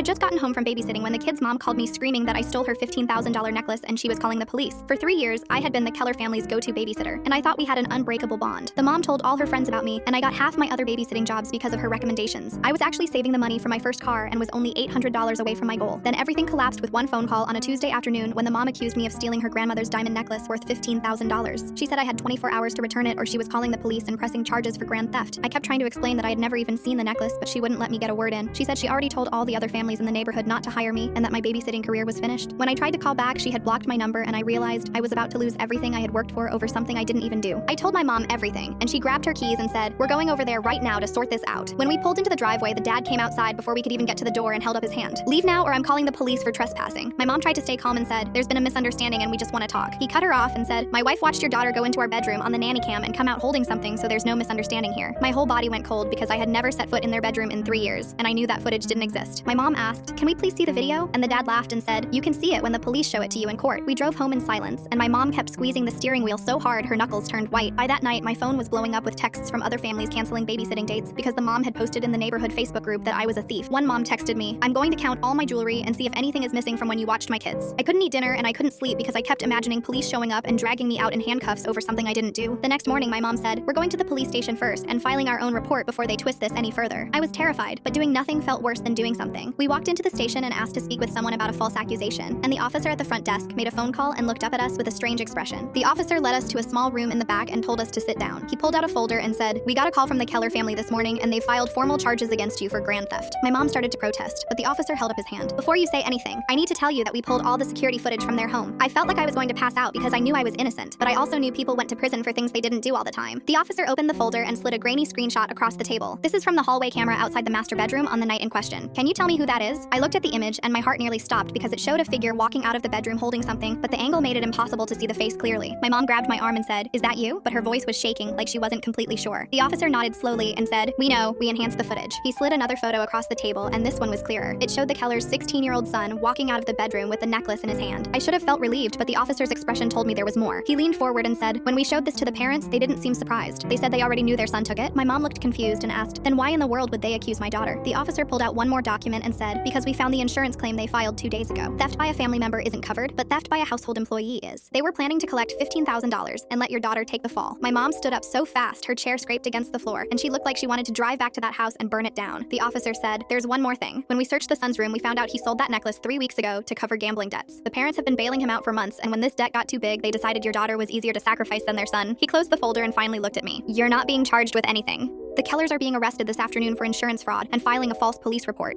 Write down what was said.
just gotten home from babysitting when the kid's mom called me screaming that I stole her $15,000 necklace and she was calling the police. For 3 years, I had been the Keller family's go-to babysitter, and I thought we had an unbreakable bond. The mom told all her friends about me, and I got half my other babysitting jobs because of her recommendations. I was actually saving the money for my first car and was only $800 away from my goal. Then everything collapsed with one phone call on a Tuesday afternoon when the mom accused me of stealing her grandmother's diamond necklace worth $15,000. She said I had 24 hours to return it or she was calling the police and pressing charges for grand theft. I kept trying to explain that I had never even seen the necklace, but she wouldn't let me get a word in. She said she already told all the other families in the neighborhood not to hire me and that my babysitting career was finished. When I tried to call back, she had blocked my number and I realized I was about to lose everything I had worked for over something I didn't even do. I told my mom everything, and she grabbed her keys and said, "We're going over there right now to sort this out." When we pulled into the driveway, the dad came outside before we could even get to the door and held up his hand. "Leave now or I'm calling the police for trespassing." My mom tried to stay calm and said, "There's been a misunderstanding and we just want to talk." He cut her off and said, "My wife watched your daughter go into our bedroom on the nanny cam and come out holding something, so there's no misunderstanding here." My whole body went cold because I had never set foot in their bedroom in 3 years, and I knew that footage didn't exist. My mom asked, "Can we please see the video?" And the dad laughed and said, "You can see it when the police show it to you in court." We drove home in silence, and my mom kept squeezing the steering wheel so hard her knuckles turned white. By that night, my phone was blowing up with texts from other families canceling babysitting dates because the mom had posted in the neighborhood Facebook group that I was a thief. One mom texted me, "I'm going to count all my jewelry and see if anything is missing from when you watched my kids." I couldn't eat dinner and I couldn't sleep because I kept imagining police showing up and dragging me out in handcuffs over something I didn't do. The next morning, my mom said, "We're going to the police station first and filing our own report before they twist this any further." I was terrified, but doing nothing felt worse than doing something. We walked into the station and asked to speak with someone about a false accusation, and the officer at the front desk made a phone call and looked up at us with a strange expression. The officer led us to a small room in the back and told us to sit down. He pulled out a folder and said, "We got a call from the Keller family this morning and they filed formal charges against you for grand theft." My mom started to protest, but the officer held up his hand. "Before you say anything, I need to tell you that we pulled all the security footage from their home." I felt like I was going to pass out because I knew I was innocent, but I also knew people went to prison for things they didn't do all the time. The officer opened the folder and slid a grainy screenshot across the table. "This is from the hallway camera outside the master bedroom on the night in question. Can you tell me who that is?" I looked at the image and my heart nearly stopped because it showed a figure walking out of the bedroom holding something, but the angle made it impossible to see the face clearly. My mom grabbed my arm and said, "Is that you?" But her voice was shaking like she wasn't completely sure. The officer nodded slowly and said, "We know, we enhanced the footage." He slid another photo across the table and this one was clearer. It showed the Keller's 16-year-old son walking out of the bedroom with the necklace in his hand. I should have felt relieved, but the officer's expression told me there was more. He leaned forward and said, "When we showed this to the parents, they didn't seem surprised. They said they already knew their son took it." My mom looked confused and asked, "Then why in the world would they accuse my daughter?" The officer pulled out one more document and said, "Because we found the insurance claim they filed 2 days ago. Theft by a family member isn't covered, but theft by a household employee is. They were planning to collect $15,000 and let your daughter take the fall." My mom stood up so fast her chair scraped against the floor, and she looked like she wanted to drive back to that house and burn it down. The officer said, "There's one more thing. When we searched the son's room, we found out he sold that necklace 3 weeks ago to cover gambling debts. The parents have been bailing him out for months, and when this debt got too big, they decided your daughter was easier to sacrifice than their son." He closed the folder and finally looked at me. "You're not being charged with anything. The Kellers are being arrested this afternoon for insurance fraud and filing a false police report."